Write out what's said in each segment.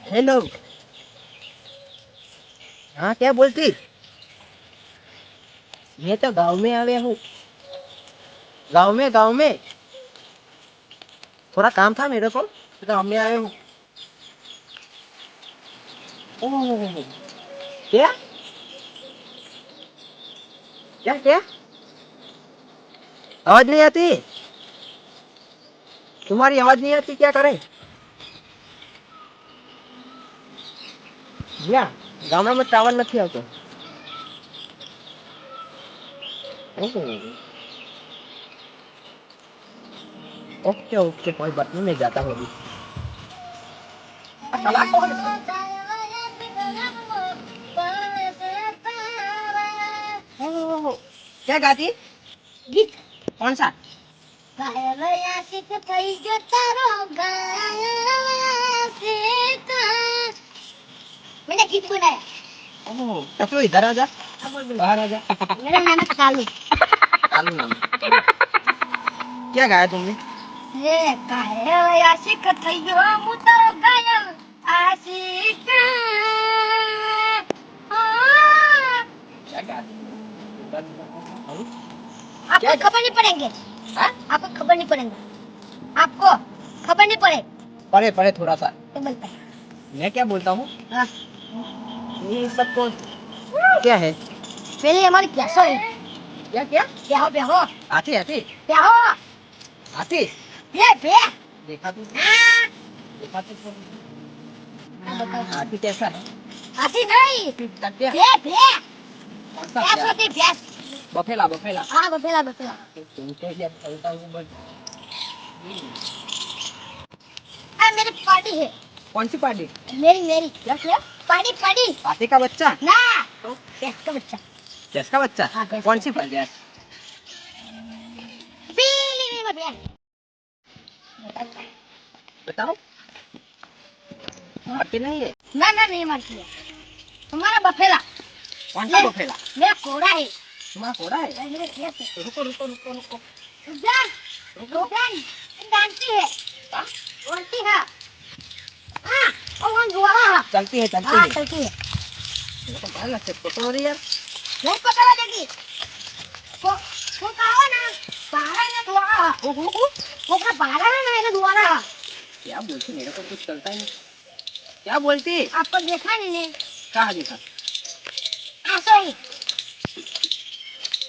Hello. हाँ, क्या बोलती? मैं तो गांव में आया हूँ। गांव में थोड़ा काम था मेरे को, तो गांव में आया हूँ। ओह, क्या क्या क्या? आवाज नहीं आती? तुम्हारी आवाज नहीं आती, क्या करें? क्या? गामड़ा में टावर નથી આવતો। ओह, ओके ओके, कोई बात नहीं, मैं जाता हूँ अभी। ओह, क्या गाती? गीत कौन सा? मैंने गीत बनाया। ओह, तो तू इधर आ जा, बाहर आ जा। मेरा नाम है कालू। कालू नाम है। क्या गाया तुमने? ये घायल आशिक थयो मु तारो घायल आशिक। क्या गा? आपको खबर नहीं पड़ेंगे? हाँ? आपको खबर नहीं पड़ेगा? आपको खबर नहीं पड़े? पड़े पड़े थोड़ा सा। तो बोलता है। मैं क्या बोलता हूँ? हाँ। ये सब तो क्या है? पहले हमारी प्यासा है। क्या क्या? प्याहो प्याहो। आती आती। प्याहो। आती। बे बे। देखा तू? देखा तू? आती कैसा है? आती नहीं। बे बे। प्यास होती प्यास। बफेला बफेला। हाँ बफेला बफेला। तुमको क्या बोलता हूँ बस। मेरी पार्टी है। कौन सी पार्टी? मेरी मेरी। क्या क्या? Party party. पार्टी का बच्चा? ना। तो गैस का बच्चा। गैस का बच्चा? हाँ, कौन सी पार्टी? पीली में बताओ। मारती नहीं है? ना ना नहीं मारती है। तुम्हारा बफेला। कौन सा बफेला? मेरा कोड़ा है। तुम्हारा कोड़ा है? मेरे खेत है। रुको रुको रुको रुको। रुको। जानती है? बोलती है। हाँ, और दुआरा। चलती है चलती है। चलती है। मेरे को डर लगता है, पकड़ो रे यार। नहीं पकड़ा देगी। वो कहो ना, बाहर है ना दुआरा। वो का बाहर है ना ये दुआरा। क्या बोलती? मेरे को कुछ चलता ही नहीं। क्या बोलती? आपको देखा नहीं? कहाँ देखा? ऐसा ही।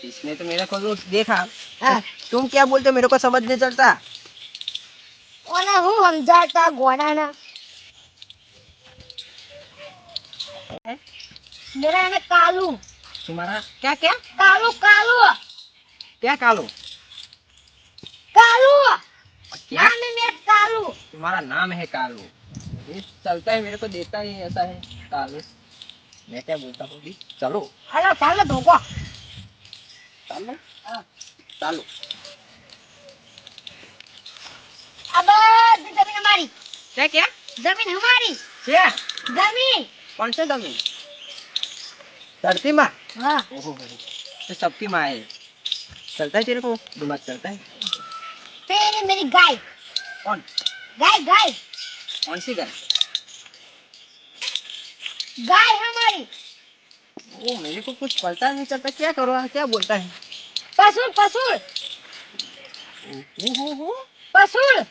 इसने तो मेरे को देखा। हाँ। तुम क्या बोलते हो मेरे को समझ नहीं चलता। ओना हूँ हम जाता गोड़ा ना। मेरा है कालू। तुम्हारा क्या क्या? कालू कालू। क्या कालू? कालू। क्या? नाम है मेरा कालू। तुम्हारा नाम है कालू? ये चलता है, मेरे को देता ही ऐसा है कालू। मैं क्या बोलता हूँ? चलो हेलो चलो धोखा। चलो हाँ चलो। अब जमीन हमारी। क्या क्या? जमीन हमारी। क्या जमीन? कौन सी जमीन? धरती माँ। हाँ। ओहो, तो सबकी माँ है। चलता है तेरे को दिमाग चलता है? तेरी मेरी गाय। कौन? गाय गाय। कौन सी गाय? गाय हमारी। ओ, मेरे को कुछ पता नहीं चलता, क्या करो? क्या बोलता है? पशु पशु। पशु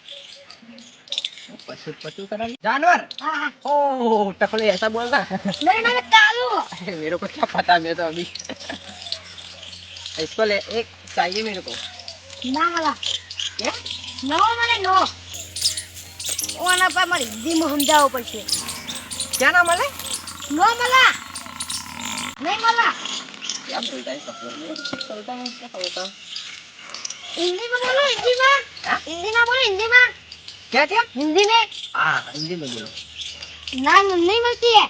पशु पशु करा जानवर। हाँ। ओ टकले ऐसा बोल रहा। मेरा नाम है कालू। मेरे को क्या पता, मैं तो अभी इसको ले एक चाहिए मेरे को। ना वाला। क्या? नो वाले नो। ओना पर मारी हिंदी में समझाओ पड़શે। क्या नाम है? नो मला। नहीं मला। क्या बोलता है सब? चलता है क्या बोलता? हिंदी में बोलो हिंदी में। हिंदी में बोलो हिंदी में। क्या क्या? हिंदी में। हाँ हिंदी में बोलो। ना नहीं मिलती है।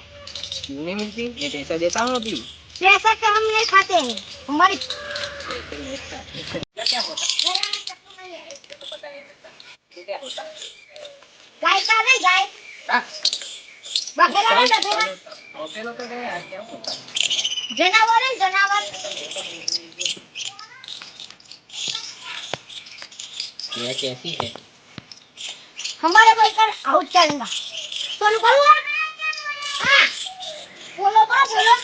क्यों नहीं मिलती? मैं पैसा देता हूँ अभी। पैसा तो हम नहीं खाते हैं, हमारी क्या होता? क्या होता? गाय का नहीं गाय। बकरा नहीं बकरा। बकरा तो गया, क्या होता? जनावर है जनावर। यह कैसी है? हमारे बोलकर आउट चलेगा। तो बोलो बोलो बड़ा बोलो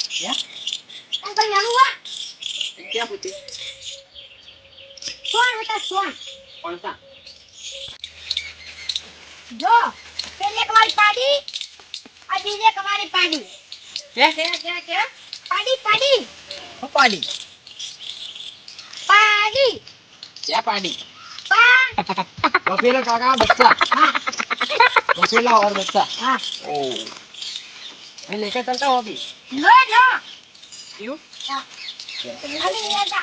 क्या अंकल यहाँ हुआ क्या पूछी कौन होता कौन कौन सा जो पहले कमारी पाड़ी अभी ये कमारी पाड़ी क्या क्या पाड़ी पाड़ी वो पाड़ी पाड़ी क्या पाड़ी पा बफेला काका बच्चा हाँ बफेला और बच्चा हाँ ओ मैं लेकर चलता हूँ अभी नो नो क्यों हाँ अभी नहीं आता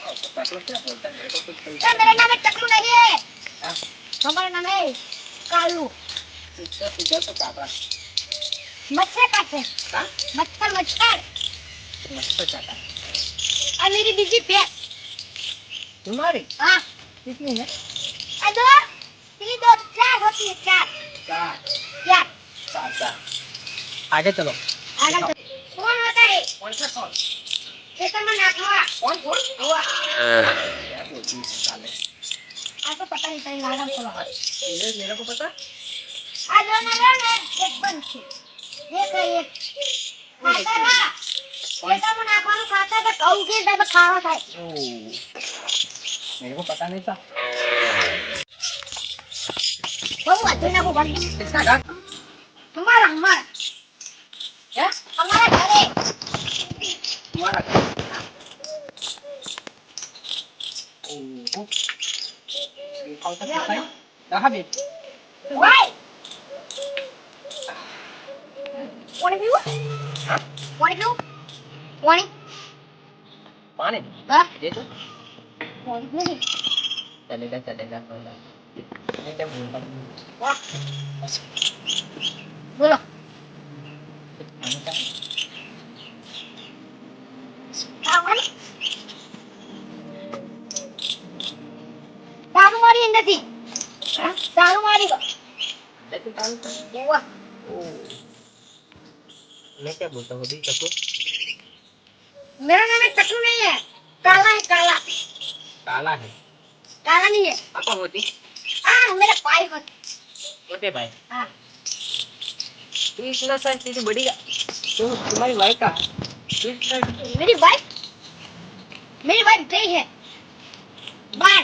क्या बोलता है मेरे को कुछ क्या मेरा नाम है टकलू नहीं है हाँ हमारा नाम है कालू इधर तो काका मच्छर काटते हाँ मच्छर मच्छर मस्त काका और मेरी बीजी भैंस तुम्हारी हाँ कितनी है अदो तीन दो चार होती है चार चार चार चार आगे चलो आगे तो कौन होता है कौन सा कौन जैसा मैं नाखवा कौन कौन हुआ क्या बोलती है साले आपको पता नहीं चल नागम चला ये मेरे को पता अदो ना एक पंछी देख रही है खाता रहा जैसा मैं नाखवा को खाता था कहूँ कि जब खावा था ओ मेरे को पता नहीं था वो अच्छे ना को बन किसका घर तुम्हारा हमारा क्या हमारा घर है तुम्हारा घर ओ कौन सा किसका है कहाँ भी Why? Want a view? Want a view? Want it? पानी Huh? दे दो Want it? नहीं चलेगा चलेगा कोई बात मैं क्या बोल रहा हूँ वाह बोलो खाने का kawan tahu mari indah sih हाँ tahu mari kok लेकिन तारू का wah ओ मैं क्या बोलता हूँ अभी चक्कू मेरा नाम है टकलू नहीं है काला है काला काला है काला नहीं है पापा होती मेरा भाई को छोटे भाई हाँ तू इतना सा तेरी बड़ी तो तुम्हारी वाइफ का मेरी वाइफ गई है बाहर